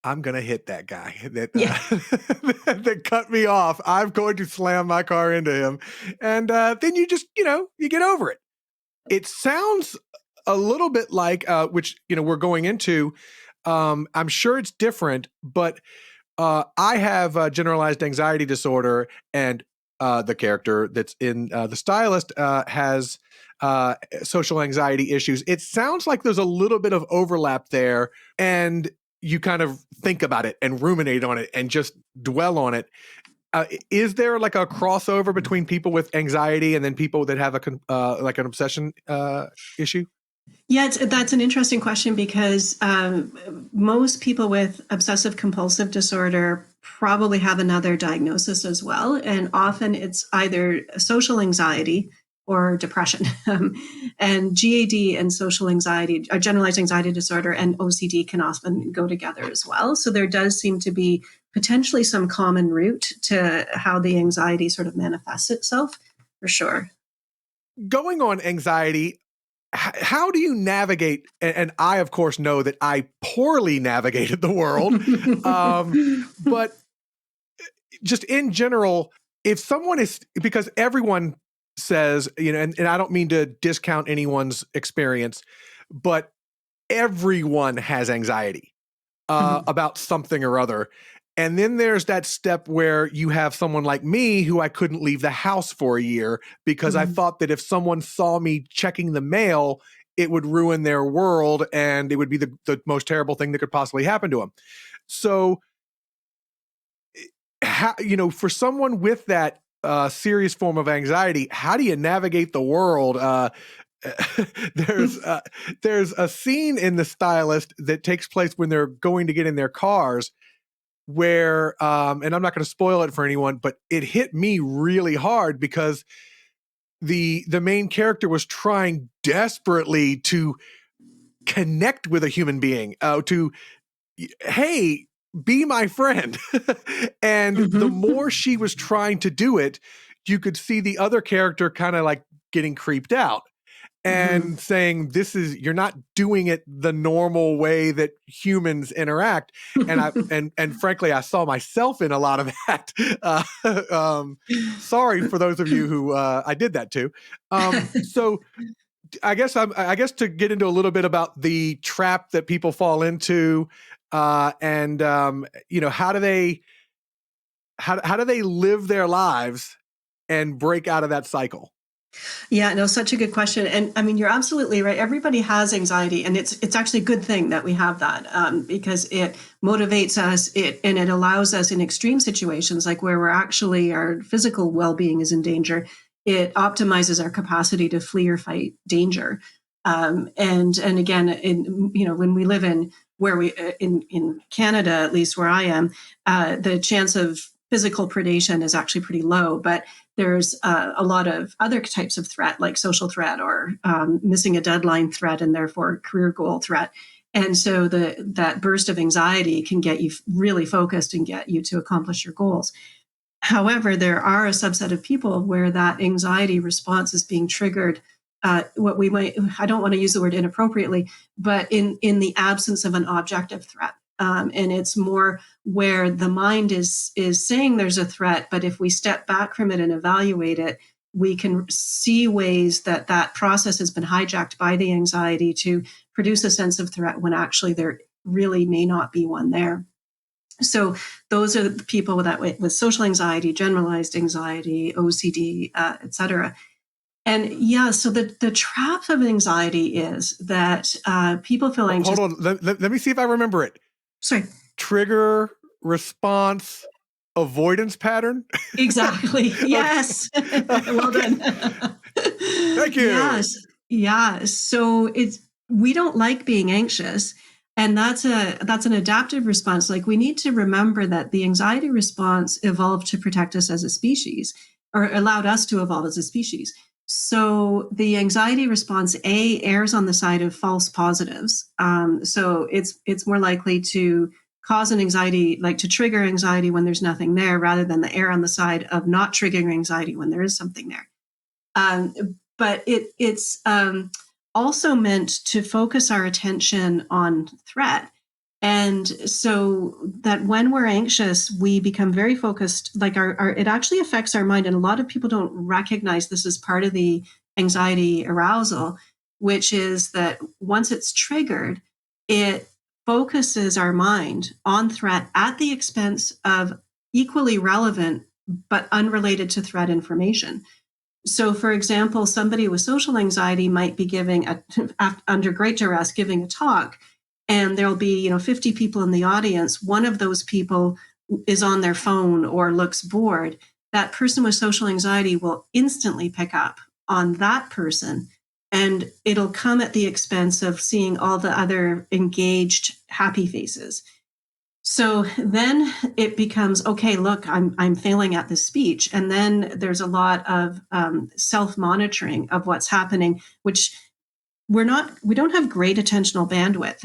I'm going to hit that guy that that cut me off. I'm going to slam my car into him. And then you just, you get over it. It sounds a little bit like, which, we're going into, I'm sure it's different, but I have generalized anxiety disorder, and the character that's in The Stylist has social anxiety issues. It sounds like there's a little bit of overlap there, and you kind of think about it and ruminate on it and just dwell on it. Is there like a crossover between people with anxiety and then people that have like an obsession issue? Yeah, that's an interesting question, because most people with obsessive compulsive disorder probably have another diagnosis as well. And often it's either social anxiety or depression. And GAD and social anxiety, or generalized anxiety disorder, and OCD can often go together as well. So there does seem to be potentially some common root to how the anxiety sort of manifests itself, for sure. Going on anxiety, how do you navigate? And I, of course, know that I poorly navigated the world. But just in general, if someone is, because everyone says, and I don't mean to discount anyone's experience, but everyone has anxiety about something or other. And then there's that step where you have someone like me who I couldn't leave the house for a year because I thought that if someone saw me checking the mail, it would ruin their world and it would be the most terrible thing that could possibly happen to them. So, for someone with that serious form of anxiety, how do you navigate the world? There's a scene in The Stylist that takes place when they're going to get in their cars, where, and I'm not going to spoil it for anyone, but it hit me really hard because the main character was trying desperately to connect with a human being, hey, be my friend. And the more she was trying to do it, you could see the other character kind of like getting creeped out and saying, you're not doing it the normal way that humans interact. And and frankly, I saw myself in a lot of that. Sorry for those of you who I did that to. So I guess to get into a little bit about the trap that people fall into, and how do they live their lives and break out of that cycle? Yeah, no, such a good question. And I mean, you're absolutely right. Everybody has anxiety, and it's actually a good thing that we have that, because it motivates us, and it allows us in extreme situations, like where our physical well-being is in danger. It optimizes our capacity to flee or fight danger. And again, when we live in Canada, at least where I am, the chance of physical predation is actually pretty low, but there's a lot of other types of threat, like social threat or missing a deadline threat, and therefore career goal threat. And so that burst of anxiety can get you really focused and get you to accomplish your goals. However, there are a subset of people where that anxiety response is being triggered, what we might, I don't want to use the word inappropriately, but in the absence of an objective threat. And it's more where the mind is saying there's a threat, but if we step back from it and evaluate it, we can see ways that that process has been hijacked by the anxiety to produce a sense of threat when actually there really may not be one there. So those are the people with social anxiety, generalized anxiety, OCD, etc. And yeah, so the trap of anxiety is that people feel anxious. Hold on, let me see if I remember it. Sorry. Trigger, response, avoidance pattern. Exactly. Yes. Well done. Thank you. Yes. Yeah. So we don't like being anxious. And that's an adaptive response. Like, we need to remember that the anxiety response evolved to protect us as a species, or allowed us to evolve as a species. So the anxiety response errs on the side of false positives. So it's more likely to cause an anxiety, like to trigger anxiety when there's nothing there, rather than the err on the side of not triggering anxiety when there is something there. But it's also meant to focus our attention on threat. And so that when we're anxious, we become very focused, like it actually affects our mind. And a lot of people don't recognize this as part of the anxiety arousal, which is that once it's triggered, it focuses our mind on threat at the expense of equally relevant but unrelated to threat information. So, for example, somebody with social anxiety might be under great duress, giving a talk, and there'll be 50 people in the audience. One of those people is on their phone or looks bored. That person with social anxiety will instantly pick up on that person, and it'll come at the expense of seeing all the other engaged, happy faces. So then it becomes, okay, look, I'm failing at this speech. And then there's a lot of self-monitoring of what's happening, which we don't have great attentional bandwidth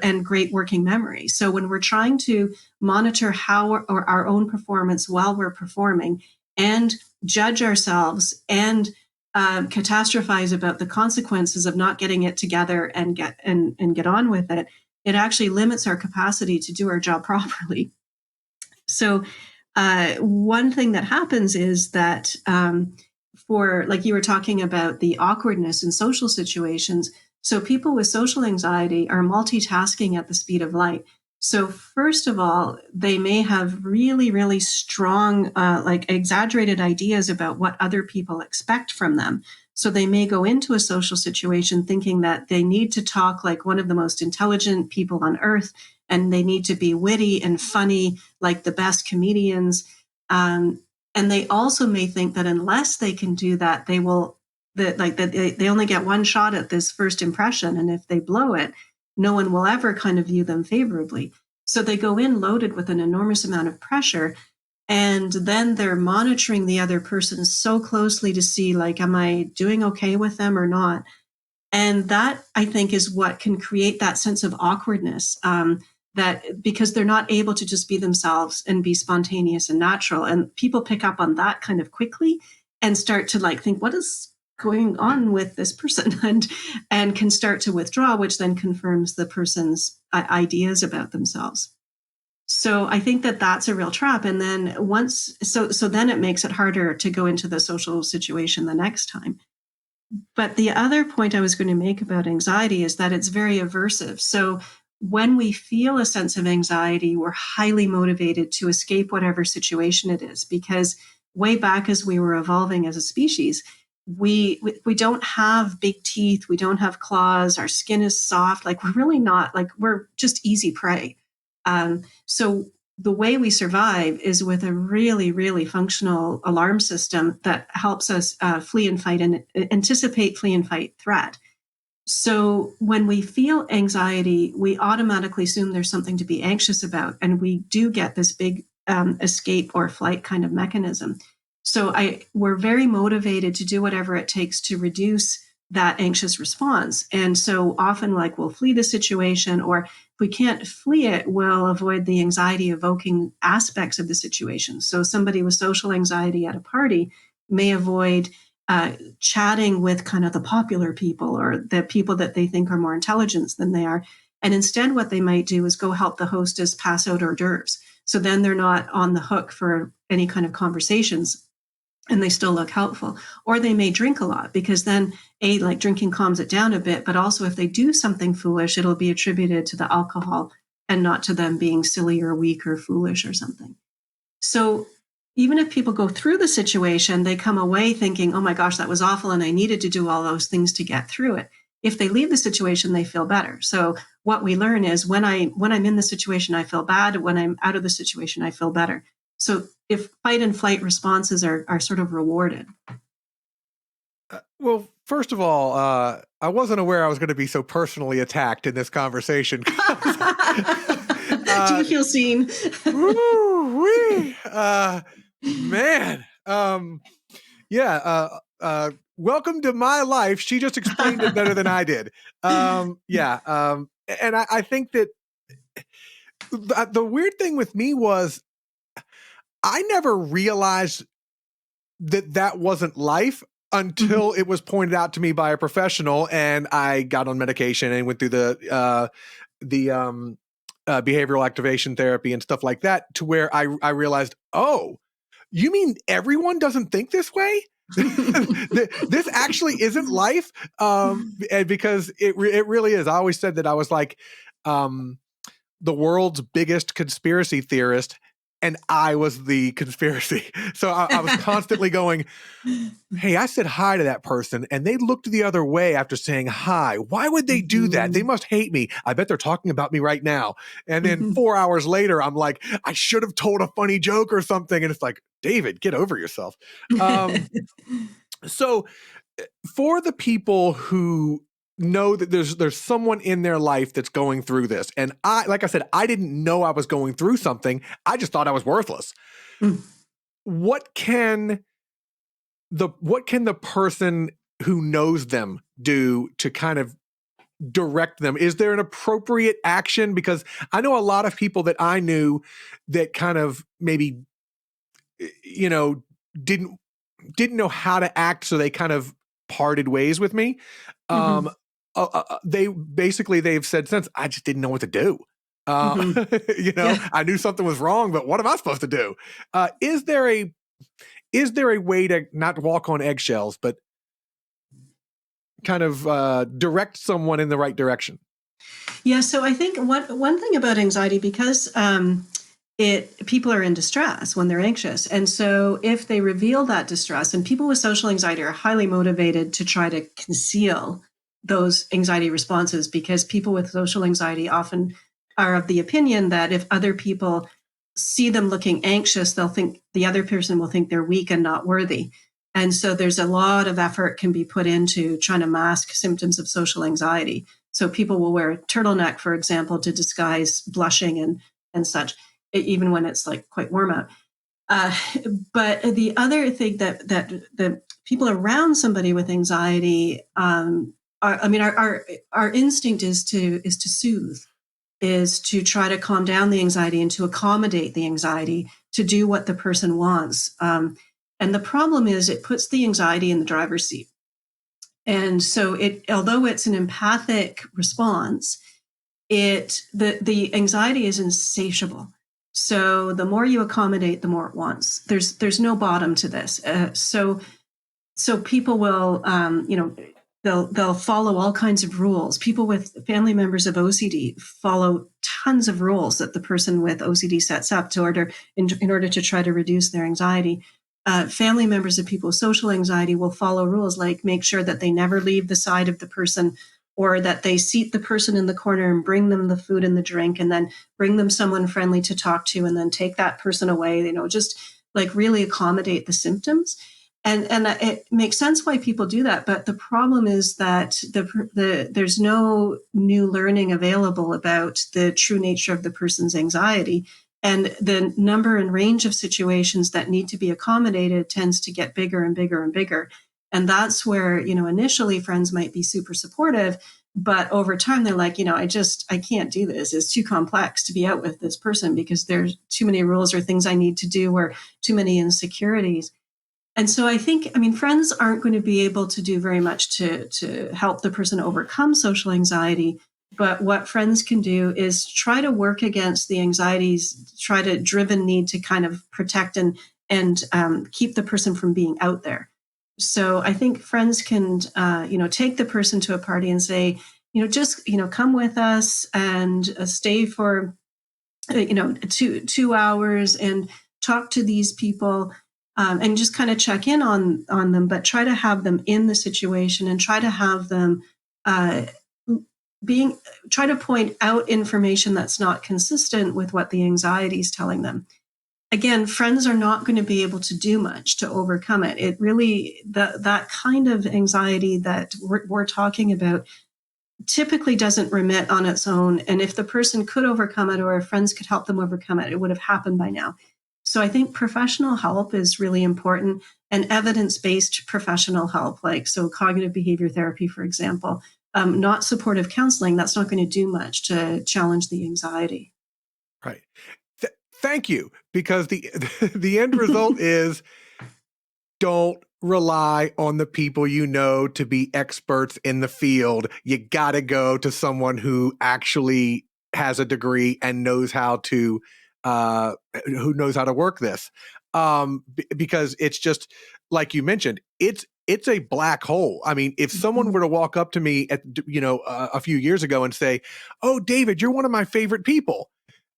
and great working memory. So when we're trying to monitor our own performance while we're performing, and judge ourselves and catastrophize about the consequences of not getting it together and get on with it, it actually limits our capacity to do our job properly. So one thing that happens is that for, like you were talking about, the awkwardness in social situations, so people with social anxiety are multitasking at the speed of light. So first of all, they may have really, really strong, like exaggerated ideas about what other people expect from them. So they may go into a social situation thinking that they need to talk like one of the most intelligent people on earth, and they need to be witty and funny like the best comedians. And they also may think that unless they can do that, they only get one shot at this first impression, and if they blow it, no one will ever kind of view them favorably. So they go in loaded with an enormous amount of pressure. And then they're monitoring the other person so closely to see, like, am I doing okay with them or not? And that, I think, is what can create that sense of awkwardness, that because they're not able to just be themselves and be spontaneous and natural. And people pick up on that kind of quickly and start to think, what is going on with this person? and can start to withdraw, which then confirms the person's ideas about themselves. So I think that that's a real trap. And then so then it makes it harder to go into the social situation the next time. But the other point I was going to make about anxiety is that it's very aversive. So when we feel a sense of anxiety, we're highly motivated to escape whatever situation it is, because way back as we were evolving as a species, we don't have big teeth, we don't have claws, our skin is soft, we're really not, we're just easy prey. So the way we survive is with a really, really functional alarm system that helps us flee and fight and anticipate flee and fight threat. So when we feel anxiety, we automatically assume there's something to be anxious about, and we do get this big escape or flight kind of mechanism. So we're very motivated to do whatever it takes to reduce that anxious response. And so often, we'll flee the situation, or if we can't flee it, we'll avoid the anxiety evoking aspects of the situation. So somebody with social anxiety at a party may avoid chatting with kind of the popular people, or the people that they think are more intelligent than they are. And instead, what they might do is go help the hostess pass out hors d'oeuvres. So then they're not on the hook for any kind of conversations, and they still look helpful. Or they may drink a lot, because then like drinking calms it down a bit, but also if they do something foolish, it'll be attributed to the alcohol and not to them being silly or weak or foolish or something. So even if people go through the situation, they come away thinking, oh my gosh, that was awful, and I needed to do all those things to get through it. If they leave the situation, they feel better. So what we learn is when I'm in the situation, I feel bad. When I'm out of the situation, I feel better. So if fight and flight responses are sort of rewarded. Well, first of all, I wasn't aware I was going to be so personally attacked in this conversation. Do you feel seen? Woo-wee. Man. Welcome to my life. She just explained it better than I did. And I think that the weird thing with me was I never realized that wasn't life until it was pointed out to me by a professional, and I got on medication and went through the behavioral activation therapy and stuff like that, to where I realized, oh, you mean everyone doesn't think this way? This actually isn't life, and because it really is. I always said that I was like the world's biggest conspiracy theorist, and I was the conspiracy. So I was constantly going, hey, I said hi to that person, and they looked the other way after saying hi. Why would they do that? They must hate me. I bet they're talking about me right now. And then 4 hours later, I'm like, I should have told a funny joke or something. And it's like, David, get over yourself. So for the people who know that there's someone in their life that's going through this, and like I said, I didn't know I was going through something. I just thought I was worthless. What can the person who knows them do to kind of direct them? Is there an appropriate action? Because I know a lot of people that I knew that kind of maybe, didn't know how to act, so they kind of parted ways with me. They've said since, I just didn't know what to do. I knew something was wrong, but what am I supposed to do? Is there a way to not walk on eggshells, but kind of direct someone in the right direction? Yeah. So I think one thing about anxiety, because people are in distress when they're anxious. And so if they reveal that distress, and people with social anxiety are highly motivated to try to conceal those anxiety responses, because people with social anxiety often are of the opinion that if other people see them looking anxious, they'll think the other person will think they're weak and not worthy. And so there's a lot of effort can be put into trying to mask symptoms of social anxiety. So people will wear a turtleneck, for example, to disguise blushing and such, even when it's like quite warm out. But the other thing that the people around somebody with anxiety, our instinct is to soothe, is to try to calm down the anxiety and to accommodate the anxiety, to do what the person wants. And the problem is it puts the anxiety in the driver's seat. And so although it's an empathic response, the anxiety is insatiable. So the more you accommodate, the more it wants. There's no bottom to this. So people will, they'll follow all kinds of rules. People with family members of OCD follow tons of rules that the person with OCD sets up in order to try to reduce their anxiety. Family members of people with social anxiety will follow rules like make sure that they never leave the side of the person, or that they seat the person in the corner and bring them the food and the drink, and then bring them someone friendly to talk to, and then take that person away, just like really accommodate the symptoms. And it makes sense why people do that. But the problem is that there's no new learning available about the true nature of the person's anxiety. And the number and range of situations that need to be accommodated tends to get bigger and bigger and bigger. And that's where, initially friends might be super supportive, but over time they're like, I can't do this. It's too complex to be out with this person because there's too many rules or things I need to do or too many insecurities. And so I think, friends aren't going to be able to do very much to help the person overcome social anxiety, But what friends can do is try to work against the anxieties, try to driven need to kind of protect and keep the person from being out there. So I think friends can, take the person to a party and say, just, come with us and stay for, 2 hours and talk to these people, and just kind of check in on them, but try to have them in the situation and try to have them try to point out information that's not consistent with what the anxiety is telling them. Again, friends are not going to be able to do much to overcome it. It really, that kind of anxiety that we're talking about typically doesn't remit on its own. And if the person could overcome it or if friends could help them overcome it, it would have happened by now. So I think professional help is really important, and evidence-based professional help, so cognitive behavior therapy, for example, not supportive counseling, that's not going to do much to challenge the anxiety. Right. Thank you, because the end result is don't rely on the people to be experts in the field. You got to go to someone who actually has a degree and knows how to work this. Because it's just like you mentioned, it's a black hole. I mean, if someone were to walk up to me at a few years ago and say, "Oh, David, you're one of my favorite people,"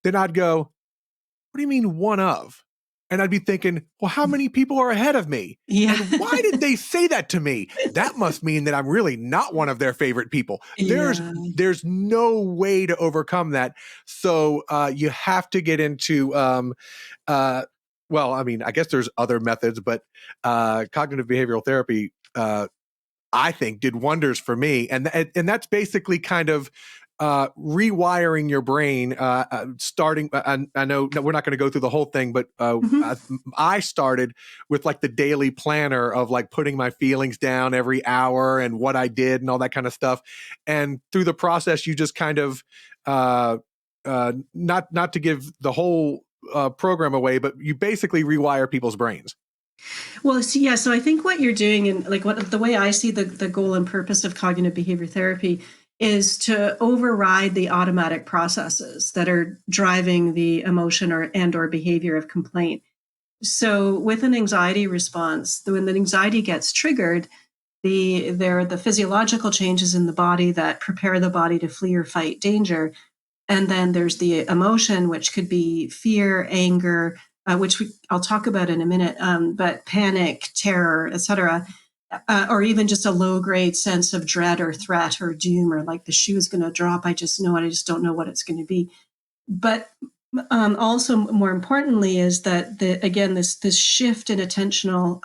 then I'd go, "What do you mean one of?" And I'd be thinking, well, how many people are ahead of me? Yeah. And why did they say that to me? That must mean that I'm really not one of their favorite people. There's no way to overcome that. So you have to get into, I guess there's other methods, but cognitive behavioral therapy, I think, did wonders for me. And that's basically kind of rewiring your brain, starting. I know we're not going to go through the whole thing, but I started with the daily planner of putting my feelings down every hour and what I did and all that kind of stuff. And through the process, you just kind of not to give the whole program away, but you basically rewire people's brains. Well, so I think what you're doing, and the way I see the goal and purpose of cognitive behavior therapy is to override the automatic processes that are driving the emotion or behavior of complaint. So with an anxiety response, when the anxiety gets triggered, there are the physiological changes in the body that prepare the body to flee or fight danger. And then there's the emotion, which could be fear, anger, which I'll talk about in a minute, but panic, terror, etc., or even just a low-grade sense of dread or threat or doom, or the shoe is going to drop. I just know it. I just don't know what it's going to be. But also, more importantly, is that this shift in attentional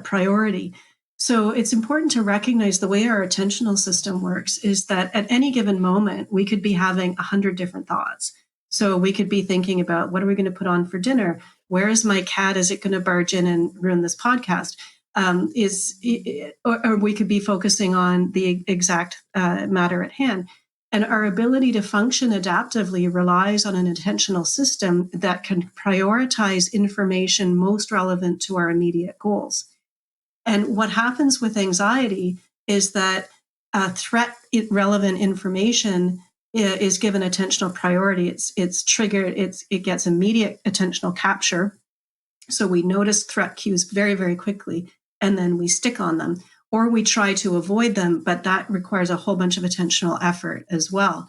priority. So it's important to recognize the way our attentional system works is that at any given moment, we could be having 100 different thoughts. So we could be thinking about, what are we going to put on for dinner? Where is my cat? Is it going to barge in and ruin this podcast? Or we could be focusing on the exact matter at hand. And our ability to function adaptively relies on an attentional system that can prioritize information most relevant to our immediate goals. And what happens with anxiety is that threat-relevant information is given attentional priority. It's triggered. It gets immediate attentional capture. So we notice threat cues very, very quickly, and then we stick on them, or we try to avoid them, but that requires a whole bunch of attentional effort as well.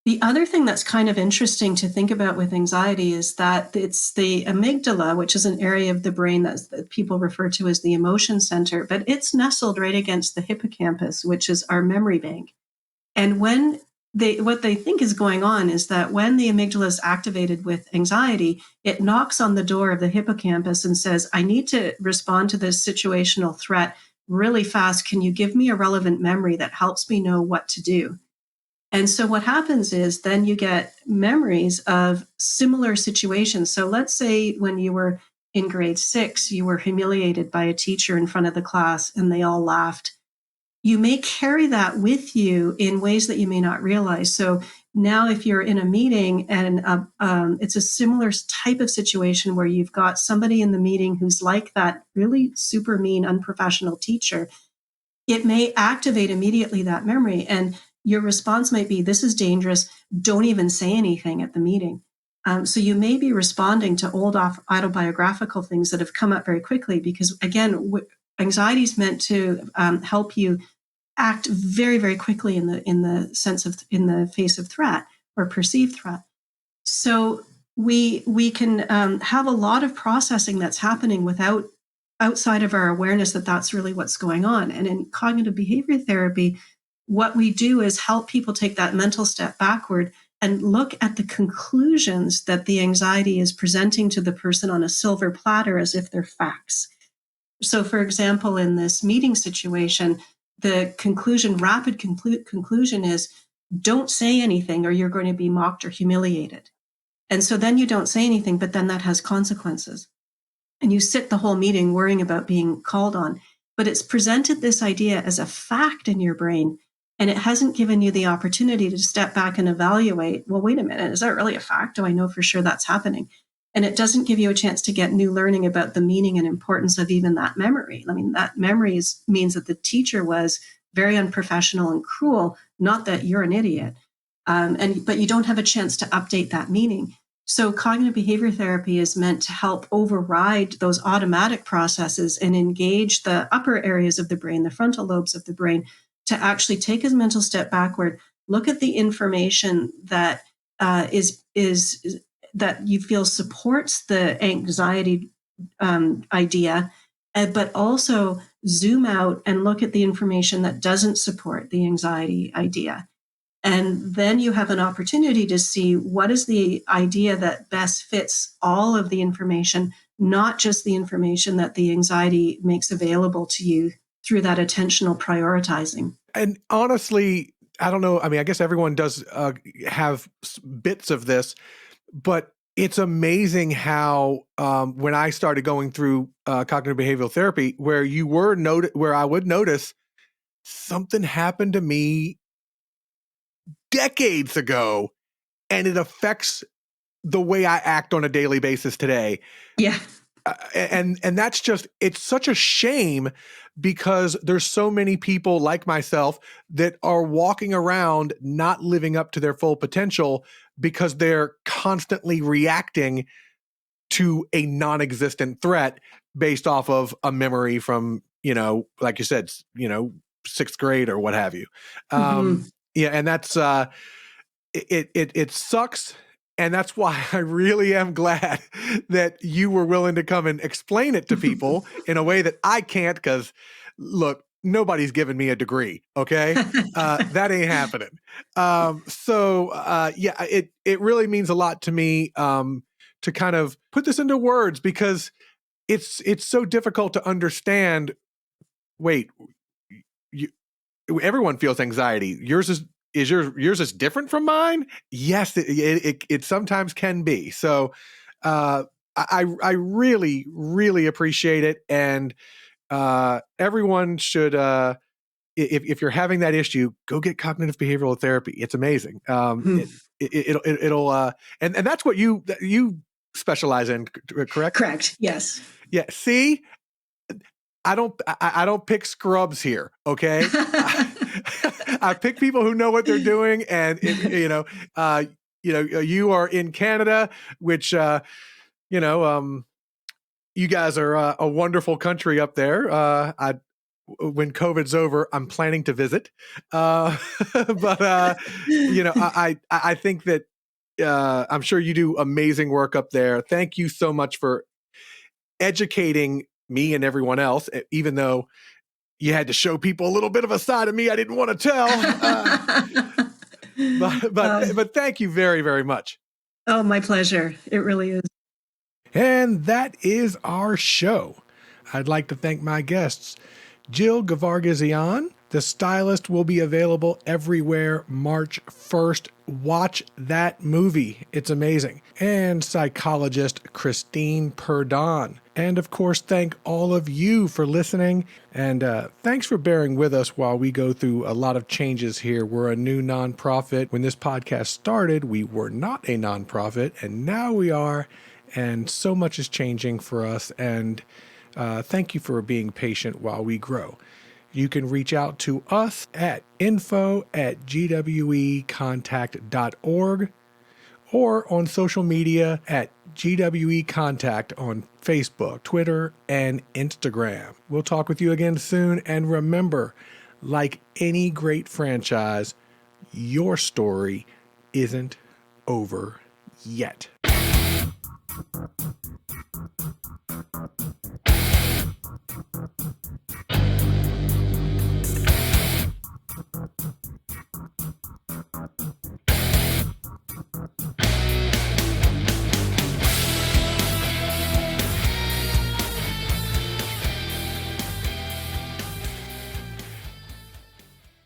The other thing that's kind of interesting to think about with anxiety is that it's the amygdala, which is an area of the brain that people refer to as the emotion center, but it's nestled right against the hippocampus, which is our memory bank. And what they think is going on is that when the amygdala is activated with anxiety, it knocks on the door of the hippocampus and says, I need to respond to this situational threat really fast. Can you give me a relevant memory that helps me know what to do? And so what happens is then you get memories of similar situations. So let's say when you were in grade 6, you were humiliated by a teacher in front of the class and they all laughed. You may carry that with you in ways that you may not realize. So now if you're in a meeting and it's a similar type of situation where you've got somebody in the meeting who's like that really super mean, unprofessional teacher, it may activate immediately that memory. And your response might be, this is dangerous. Don't even say anything at the meeting. So you may be responding to old autobiographical things that have come up very quickly because, again, anxiety is meant to help you act very, very quickly in the face of threat or perceived threat. So we can have a lot of processing that's happening outside of our awareness that that's really what's going on. And in cognitive behavior therapy, what we do is help people take that mental step backward and look at the conclusions that the anxiety is presenting to the person on a silver platter as if they're facts. So, for example, in this meeting situation, the rapid conclusion is, don't say anything or you're going to be mocked or humiliated. And so then you don't say anything, but then that has consequences. And you sit the whole meeting worrying about being called on. But it's presented this idea as a fact in your brain, and it hasn't given you the opportunity to step back and evaluate, well, wait a minute, is that really a fact? Do I know for sure that's happening? And it doesn't give you a chance to get new learning about the meaning and importance of even that memory. I mean, that memory means that the teacher was very unprofessional and cruel, not that you're an idiot. But you don't have a chance to update that meaning. So cognitive behavior therapy is meant to help override those automatic processes and engage the upper areas of the brain, the frontal lobes of the brain, to actually take a mental step backward, look at the information that is that you feel supports the anxiety idea, but also zoom out and look at the information that doesn't support the anxiety idea. And then you have an opportunity to see what is the idea that best fits all of the information, not just the information that the anxiety makes available to you through that attentional prioritizing. And honestly, I don't know. I mean, I guess everyone does have bits of this, but it's amazing how when I started going through cognitive behavioral therapy, where I would notice something happened to me decades ago, and it affects the way I act on a daily basis today. Yeah. And that's just, it's such a shame because there's so many people like myself that are walking around not living up to their full potential because they're constantly reacting to a non-existent threat based off of a memory from, like you said, sixth grade or what have you. Yeah. And that's, it sucks. And that's why I really am glad that you were willing to come and explain it to people in a way that I can't, because look, nobody's giving me a degree. Okay. That ain't happening. Yeah, it really means a lot to me, to kind of put this into words, because it's so difficult to understand. Wait, everyone feels anxiety. Yours is different from mine? Yes, it sometimes can be. So I really, really appreciate it. And everyone should, if you're having that issue, go get cognitive behavioral therapy. It's amazing. It'll and that's what you specialize in, correct? Correct. Yes. Yeah. See, I don't pick scrubs here. Okay. I pick people who know what they're doing, and you are in Canada, which you guys are a wonderful country up there. When COVID's over, I'm planning to visit, but I think that I'm sure you do amazing work up there. Thank you so much for educating me and everyone else, even though you had to show people a little bit of a side of me I didn't want to tell. But thank you very, very much. Oh, my pleasure. It really is. And that is our show. I'd like to thank my guests. Jill Gervargizian, the Stylist, will be available everywhere March 1st. Watch that movie. It's amazing. And Psychologist Christine Purdon. And of course, thank all of you for listening. And thanks for bearing with us while we go through a lot of changes here. We're a new nonprofit. When this podcast started, we were not a nonprofit, and now we are. And so much is changing for us. And thank you for being patient while we grow. You can reach out to us at info@gwecontact.org or on social media at GWE Contact on Facebook, Twitter, and Instagram. We'll talk with you again soon. And remember, like any great franchise, your story isn't over yet.